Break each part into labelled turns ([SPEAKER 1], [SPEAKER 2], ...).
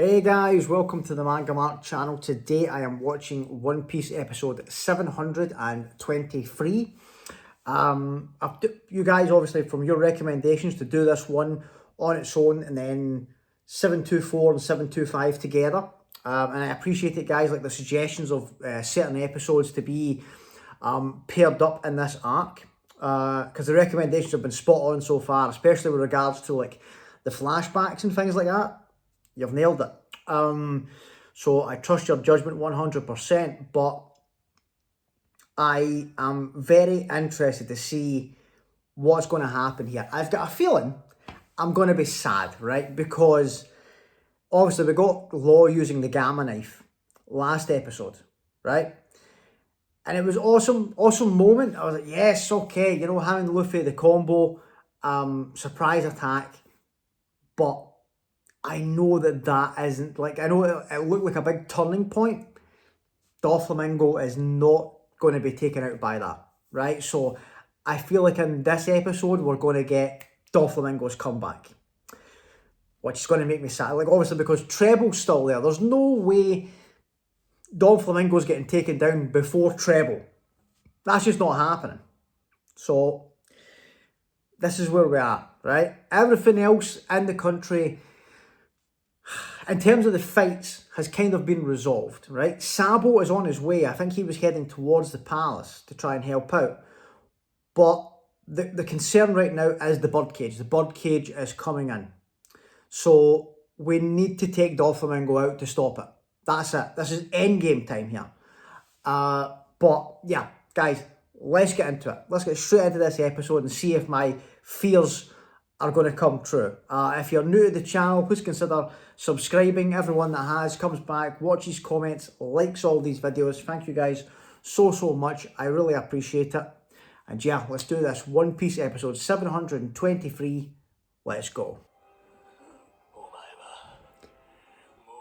[SPEAKER 1] Hey guys, welcome to the MangaMark channel. Today I am watching One Piece episode 723. You guys obviously from your recommendations to do this one on its own and then 724 and 725 together. And I appreciate it guys, like the suggestions of certain episodes to be paired up in this arc. Because the recommendations have been spot on so far, especially with regards to like the flashbacks and things like that. You've nailed it. So I trust your judgment 100%, but I am very interested to see what's going to happen here. I've got a feeling I'm going to be sad, right? Because obviously we got Law using the gamma knife last episode, right? And it was awesome moment. I was like, yes, okay, you know, having Luffy, the combo, surprise attack, but I know that isn't, like, I know it looked like a big turning point. Doflamingo is not going to be taken out by that, right? So I feel like in this episode, we're going to get Doflamingo's comeback, which is going to make me sad. Like, obviously, because Treble's still there. There's no way Doflamingo's getting taken down before Treble. That's just not happening. So this is where we are, right? Everything else in the country, in terms of the fights, has kind of been resolved, right? Sabo is on his way. I think he was heading towards the palace to try and help out. But the concern right now is the birdcage. The birdcage is coming in. So we need to take Doflamingo out to stop it. That's it. This is endgame time here. But yeah, guys, let's get into it. Let's get straight into this episode and see if my fears are going to come true. If you're new to the channel, please consider subscribing. Everyone that has comes back, watches, comments, likes all these videos. Thank you guys so much. I really appreciate it. And yeah, let's do this. One Piece episode 723. Let's go.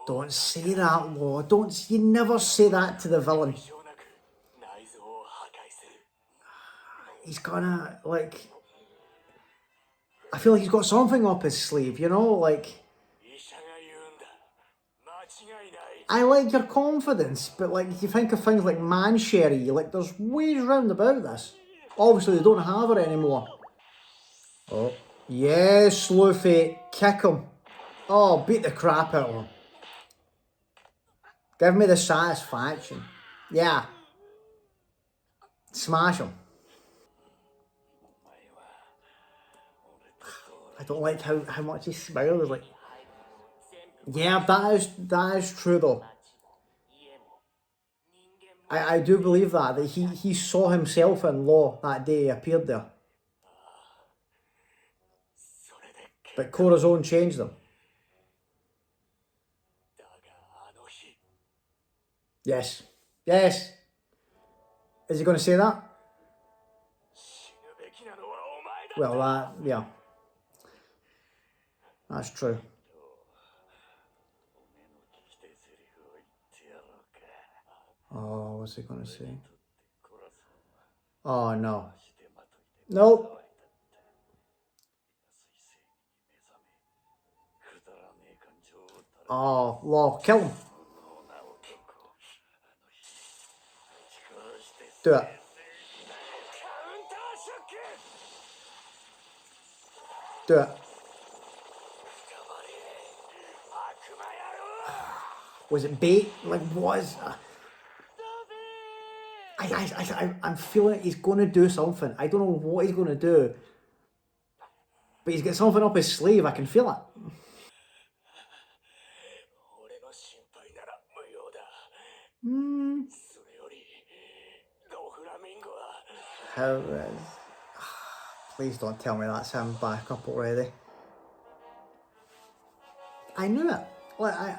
[SPEAKER 1] Don't say that, Law. You never say that to the villain. He's gonna, like, I feel like he's got something up his sleeve, you know, like, I like your confidence, but like, you think of things like Man Sherry, like, there's ways round about this. Obviously, they don't have her anymore. Oh, yes, Luffy, kick him. Oh, beat the crap out of him. Give me the satisfaction. Yeah. Smash him. I don't like how much he smiles, like, yeah, that is true though. I do believe that he saw himself in Law that day he appeared there. But Corazon changed them. Yes. Yes. Is he going to say that? Well, yeah. That's true. Oh, what's he going to say? Oh, no. Nope. Oh, Law, kill him. Do it. Do it. Was it bait? Like, was? I'm feeling he's going to do something. I don't know what he's going to do. But he's got something up his sleeve. I can feel it. How is... Please don't tell me that's him back up already. I knew it. Like,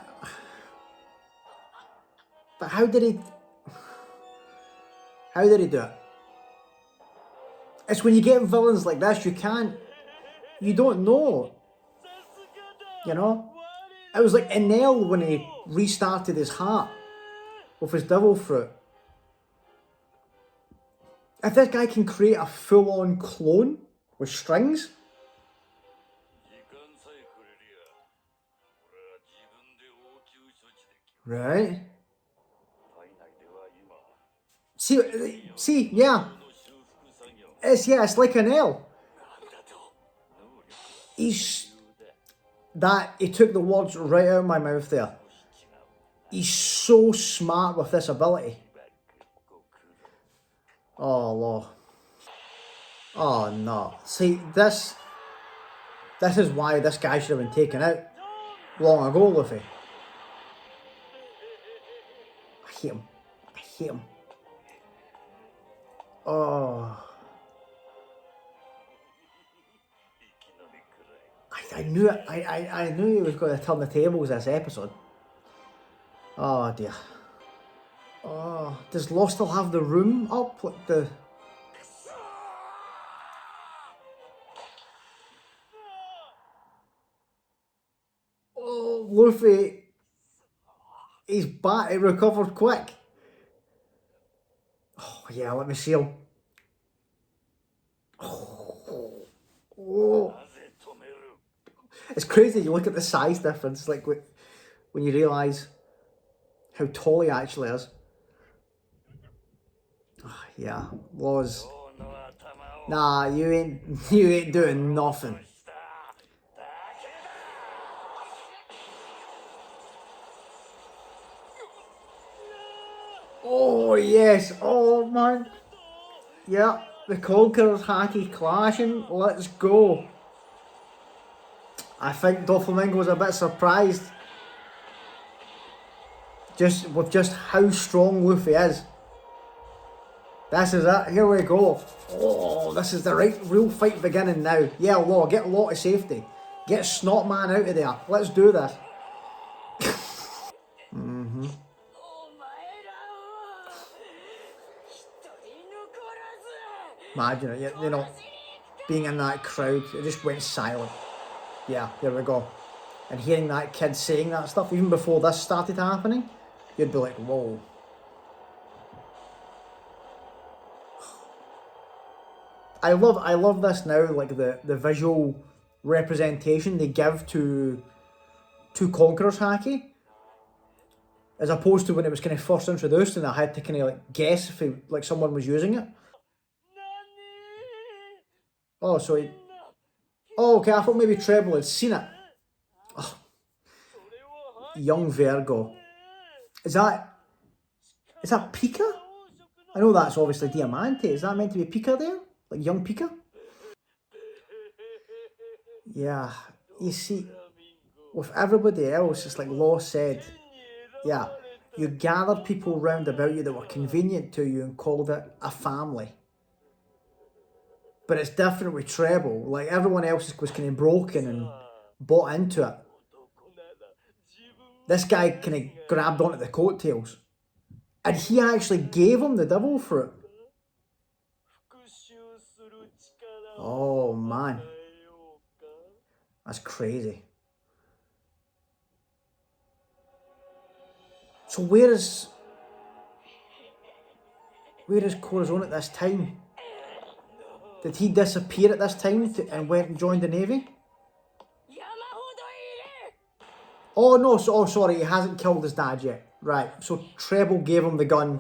[SPEAKER 1] But how did he do it? It's when you get villains like this, you don't know. You know? It was like Enel when he restarted his heart with his devil fruit. If this guy can create a full-on clone with strings, Right. See, yeah. It's like an L. He took the words right out of my mouth there. He's so smart with this ability. Oh, Lord. Oh, no. See, this is why this guy should have been taken out long ago, Luffy. I hate him. I hate him. Oh. I knew it. I knew he was going to turn the tables this episode. Oh, dear. Oh, does Law still have the room up? Like the... Oh, Luffy. He's back. He recovered quick. Oh, yeah, let me see him. Oh. Oh. It's crazy. You look at the size difference, like when you realise how tall he actually is. Oh, yeah, Law's... Nah, you ain't doing nothing. Oh, yes. Oh, man. Yeah, the Conqueror's Haki clashing. Let's go. I think Doflamingo's a bit surprised with just how strong Luffy is. This is it. Here we go. Oh, this is the real fight beginning now. Yeah, Law, get Law to safety. Get Snotman out of there. Let's do this. Imagine it, you know, being in that crowd, it just went silent. Yeah, here we go. And hearing that kid saying that stuff, even before this started happening, you'd be like, whoa. I love this now, like the visual representation they give to Conqueror's Haki, as opposed to when it was kind of first introduced and I had to kind of like guess if someone was using it. Oh, so he... Oh, okay, I thought maybe Treble had seen it. Oh, young Virgo. Is that Pika? I know that's obviously Diamante. Is that meant to be Pika there? Like young Pika? Yeah, you see, with everybody else, it's like Law said, yeah, you gathered people round about you that were convenient to you and called it a family. But it's different with Treble. Like, everyone else was kind of broken and bought into it. This guy kind of grabbed onto the coattails. And he actually gave him the devil fruit. Oh, man. That's crazy. So where is Corazon at this time? Did he disappear at this time and went and joined the Navy? Oh no, sorry, he hasn't killed his dad yet. Right, so Treble gave him the gun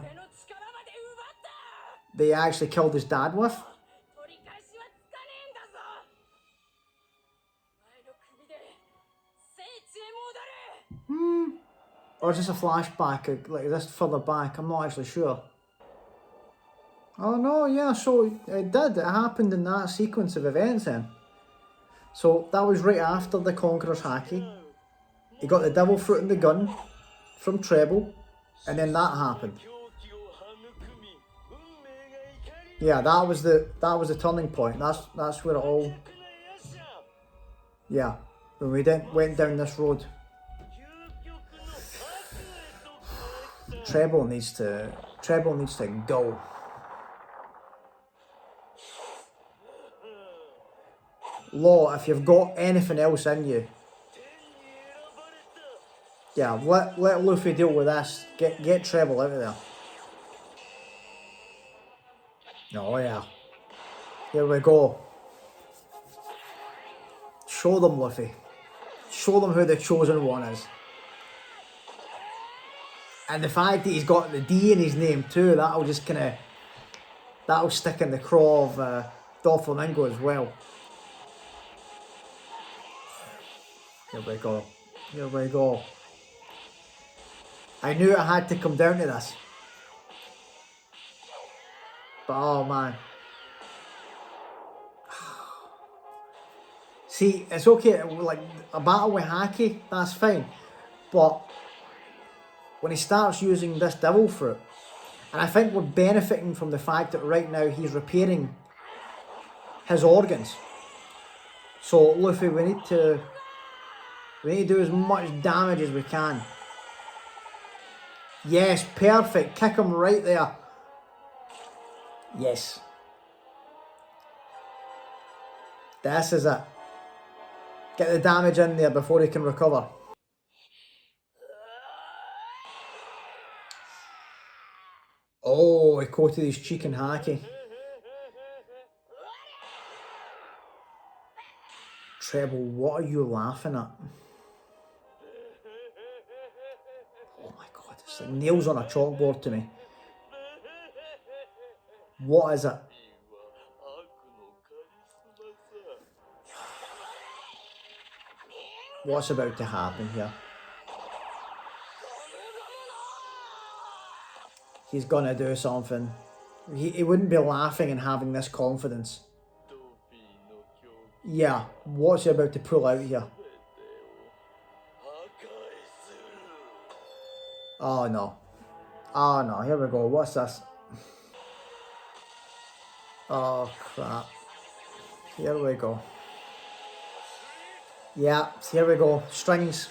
[SPEAKER 1] they actually killed his dad with. Or is this a flashback, like this further back? I'm not actually sure. Oh no, yeah, so it did. It happened in that sequence of events then. So that was right after the Conqueror's Haki. He got the devil fruit and the gun from Treble, and then that happened. Yeah, that was the turning point. That's where it all... Yeah, when we went down this road. Treble needs to go. Law, if you've got anything else in you, yeah, let Luffy deal with this. Get Treble out of there. Oh yeah. Here we go. Show them, Luffy. Show them who the chosen one is. And the fact that he's got the D in his name too, that'll just kind of, that'll stick in the craw of Doflamingo as well. Here we go. Here we go. I knew it had to come down to this. But oh man. See, it's okay, like a battle with Haki, that's fine. But when he starts using this devil fruit, and I think we're benefiting from the fact that right now he's repairing his organs. So Luffy, we need to do as much damage as we can. Yes, perfect. Kick him right there. Yes. This is it. Get the damage in there before he can recover. Oh, he coated his cheek in Haki. Treble, what are you laughing at? Oh my god, it's like nails on a chalkboard to me. What is it? What's about to happen here? He's gonna do something. He wouldn't be laughing and having this confidence. Yeah, what's he about to pull out here? Oh no. Oh no, here we go. What's this? Oh crap. Here we go. Yeah, here we go. Strings.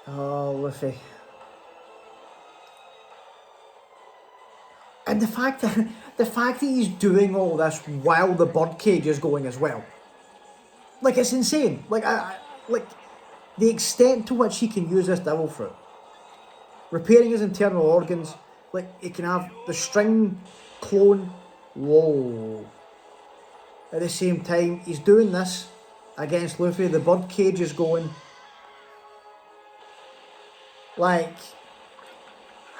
[SPEAKER 1] Oh, Luffy. And the fact that he's doing all this while the birdcage is going as well. Like, it's insane. Like, like the extent to which he can use this devil fruit. Repairing his internal organs. Like, he can have the string clone. Whoa. At the same time, he's doing this against Luffy. The birdcage is going. Like,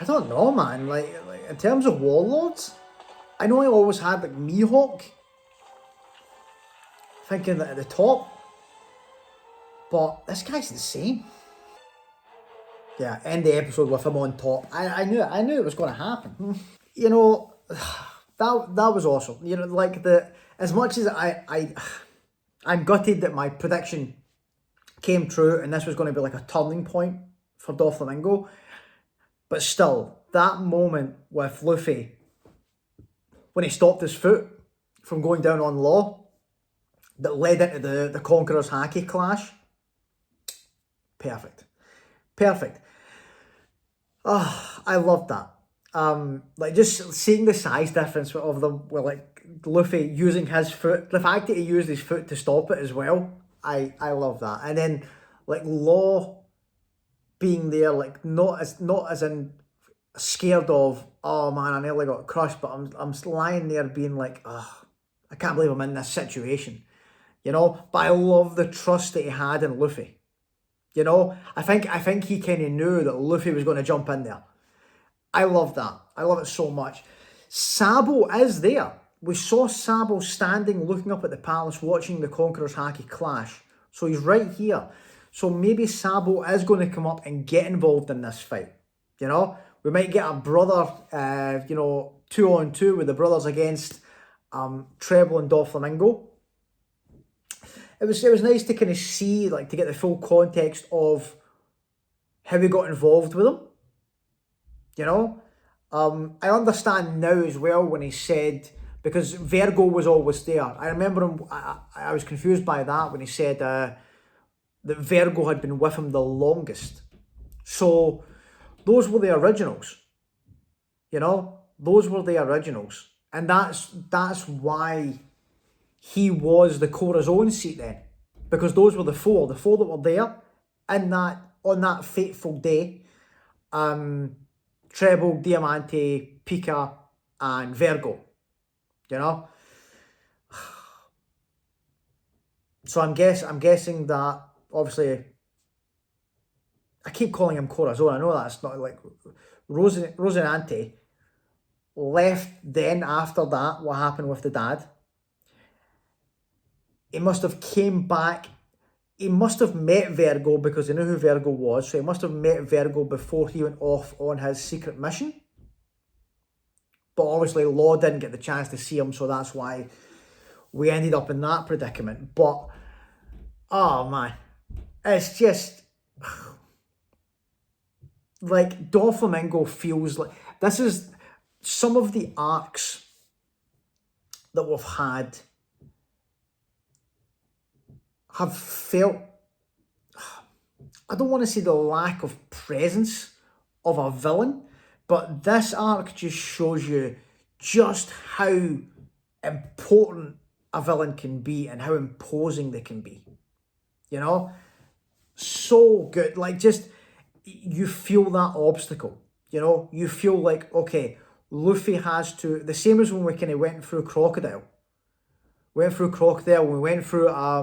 [SPEAKER 1] I don't know, man. Like in terms of warlords, I know I always had like Mihawk thinking that at the top, but this guy's insane. Yeah, end the episode with him on top. I knew it was going to happen. You know, that was awesome. You know, like as much as I'm gutted that my prediction came true and this was going to be like a turning point for Doflamingo, but still, that moment with Luffy when he stopped his foot from going down on Law that led into the Conqueror's Haki clash, perfect. Oh, I loved that. Like just seeing the size difference of them, with like Luffy using his foot, the fact that he used his foot to stop it as well, I love that. And then like Law being there, like not as in scared of, oh man, I nearly got crushed, but I'm lying there being like, oh, I can't believe I'm in this situation, you know. But I love the trust that he had in Luffy. You know, I think he kind of knew that Luffy was going to jump in there. I love that. I love it so much. Sabo is there. We saw Sabo standing, looking up at the palace, watching the Conqueror's Haki clash. So he's right here. So maybe Sabo is going to come up and get involved in this fight. You know, we might get a brother, 2-on-2 with the brothers against Treble and Doflamingo. It was nice to kind of see, like, to get the full context of how he got involved with them. You know, I understand now as well when he said, because Vergo was always there. I remember him. I was confused by that when he said that Vergo had been with him the longest. So those were the originals. You know, those were the originals, and that's why he was the Corazon seat then, because those were the four that were there in that on that fateful day. Treble, Diamante, Pika, and Vergo. You know, so I'm guessing that obviously I keep calling him Corazon. I know that's not like Rosinante left. Then after that, what happened with the dad? He must have came back. He must have met Virgo because he knew who Virgo was. So he must have met Virgo before he went off on his secret mission. But obviously Law didn't get the chance to see him, so that's why we ended up in that predicament. But, oh man, it's just, like, Doflamingo feels like, this is some of the arcs that we've had have felt, I don't want to say the lack of presence of a villain, but this arc just shows you just how important a villain can be and how imposing they can be. You know? So good. Like, just, you feel that obstacle. You know? You feel like, okay, Luffy has to, the same as when we kind of went through Crocodile. We went through, oh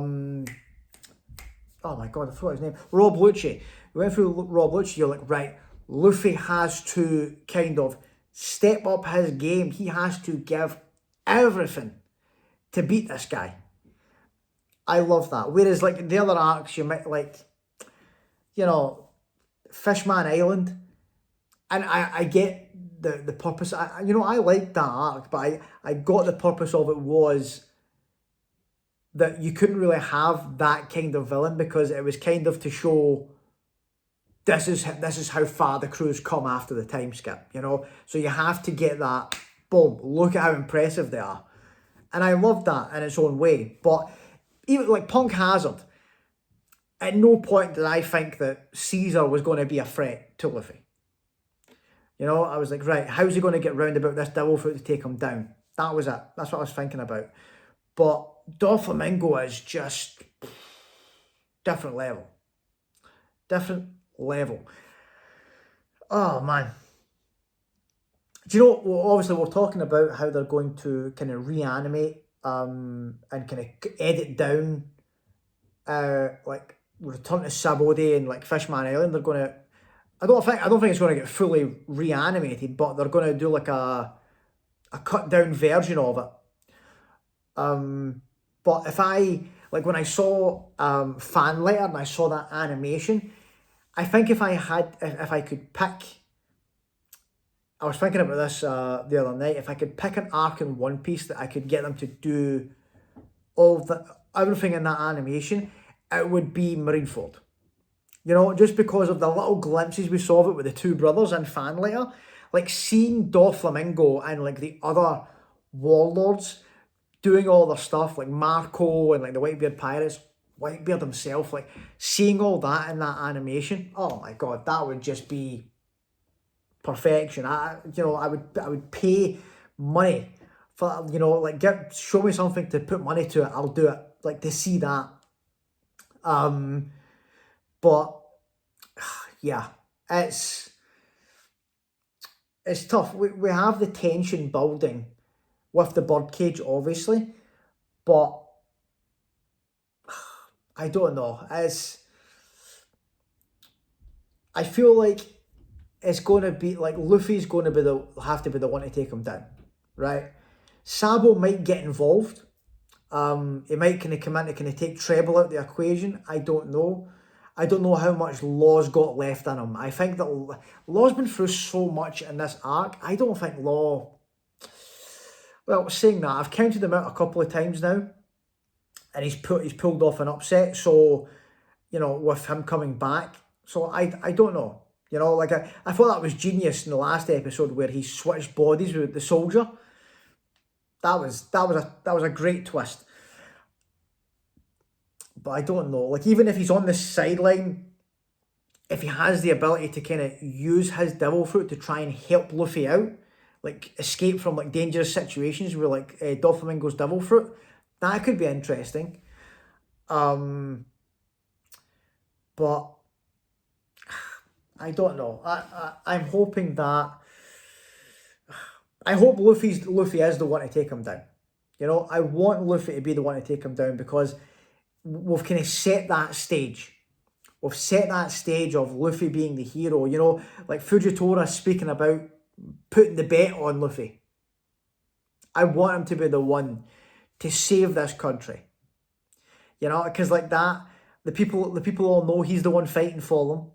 [SPEAKER 1] my god, I forgot his name. Rob Lucci. We went through Rob Lucci, you're like, right, Luffy has to kind of step up his game. He has to give everything to beat this guy. I love that. Whereas, like, the other arcs, you might, like, you know, Fishman Island, and I get the purpose. I like that arc, but I got the purpose of it was that you couldn't really have that kind of villain because it was kind of to show this is how far the crew's come after the time skip, you know? So you have to get that, boom, look at how impressive they are. And I love that in its own way. But even like Punk Hazard, at no point did I think that Caesar was going to be a threat to Luffy. You know, I was like, right, how's he going to get round about this devil fruit to take him down? That was it. That's what I was thinking about. But Doflamingo is just different level. Different level. Oh, man. Do you know, well, obviously we're talking about how they're going to kind of reanimate and kind of edit down like Return to Sabode and like Fishman Island. They're going to, I don't think it's going to get fully reanimated, but they're going to do like a cut down version of it. But if like when I saw Fan Letter and I saw that animation, I think if I could pick, I was thinking about this the other night, if I could pick an arc in One Piece that I could get them to do everything in that animation, it would be Marineford. You know, just because of the little glimpses we saw of it with the two brothers in Fan Letter, like seeing Doflamingo and like the other warlords doing all their stuff, like Marco and like the Whitebeard Pirates, Whitebeard himself, like seeing all that in that animation, oh my god, that would just be perfection. I would pay money for, you know, like show me something to put money to it, I'll do it, like to see that. But yeah, it's tough. We have the tension building with the birdcage, obviously, but I don't know. I feel like it's going to be like Luffy's going to have to be the one to take him down, right? Sabo might get involved. He might kind of come in to kind of take Treble out the equation. I don't know. I don't know how much Law's got left in him. I think that Law's been through so much in this arc. I don't think Law... Well, saying that, I've counted him out a couple of times now, and he's pulled off an upset. So, you know, with him coming back, so I don't know. You know, like I thought that was genius in the last episode where he switched bodies with the soldier. That was a great twist. But I don't know. Like, even if he's on the sideline, if he has the ability to kind of use his devil fruit to try and help Luffy out, like escape from like dangerous situations with like Doflamingo's devil fruit, that could be interesting. But I don't know. I'm hoping that... I hope Luffy is the one to take him down. You know, I want Luffy to be the one to take him down because we've kind of set that stage we've set that stage of Luffy being the hero, you know, like Fujitora speaking about putting the bet on Luffy. I want him to be the one to save this country. You know, because like that, the people all know he's the one fighting for them.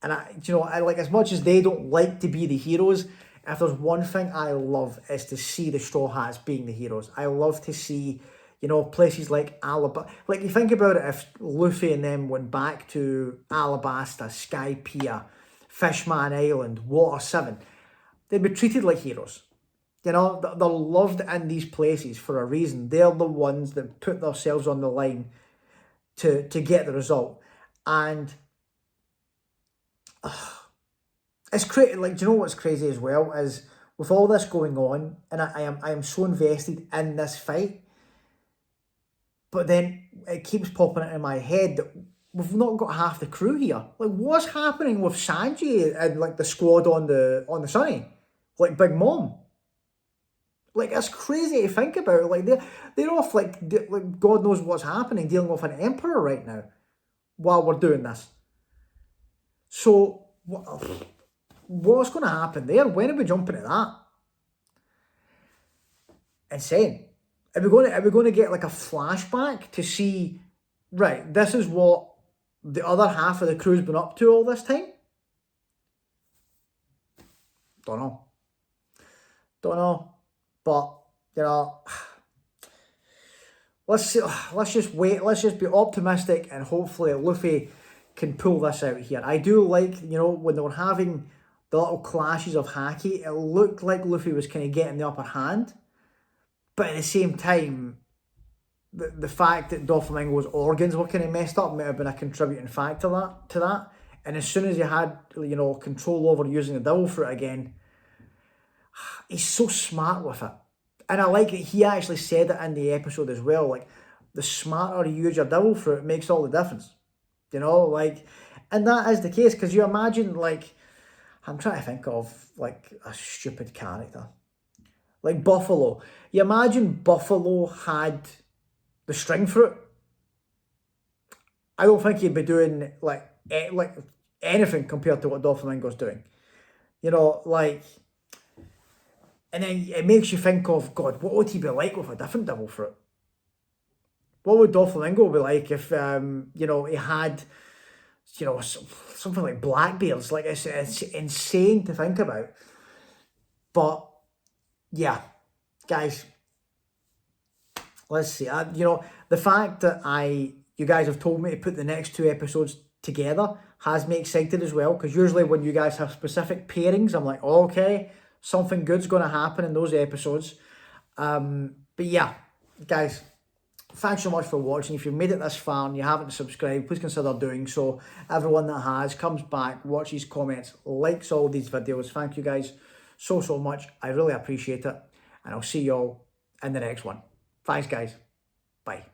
[SPEAKER 1] And I like, as much as they don't like to be the heroes, if there's one thing I love is to see the Straw Hats being the heroes. I love to see, you know, places like Alabasta. Like, you think about it, if Luffy and them went back to Alabasta, Skypiea, Fishman Island, Water 7, they'd be treated like heroes. You know, they're loved in these places for a reason. They're the ones that put themselves on the line to get the result. And it's crazy. Like, do you know what's crazy as well is with all this going on, and I am so invested in this fight, but then it keeps popping into my head that we've not got half the crew here. Like, what's happening with Sanji and like the squad on the Sunny, like Big Mom? Like, it's crazy to think about. Like, they're off like God knows what's happening, dealing with an emperor right now while we're doing this. So what's going to happen there? When are we jumping at that? Insane. Are we going to get like a flashback to see, right, this is what the other half of the crew's been up to all this time? Don't know. But, you know, let's just wait. Let's just be optimistic, and hopefully Luffy can pull this out here. I do like, you know, when they were having the little clashes of Haki, it looked like Luffy was kind of getting the upper hand. But at the same time, the fact that Doflamingo's organs were kind of messed up might have been a contributing factor to that. And as soon as he had, you know, control over using the devil fruit again, he's so smart with it. And I like that he actually said it in the episode as well. Like, the smarter you use your devil fruit, it makes all the difference. You know, like, and that is the case, because you imagine, like, I'm trying to think of, like, a stupid character. Like Buffalo. You imagine Buffalo had the string fruit. I don't think he'd be doing, like anything compared to what Doflamingo's doing. You know, like, and then it makes you think of, God, what would he be like with a different devil fruit? What would Doflamingo be like if, you know, he had, you know, something like Blackbeard's? Like, it's insane to think about. But, yeah, guys, let's see. You know, the fact that you guys have told me to put the next 2 episodes together has me excited as well, because usually when you guys have specific pairings, I'm like, oh, okay, something good's going to happen in those episodes. But yeah, guys, thanks so much for watching. If you've made it this far and you haven't subscribed, please consider doing so. Everyone that has comes back, watches, comments, likes all these videos. Thank you guys so much. I really appreciate it. And I'll see you all in the next one. Thanks, guys. Bye.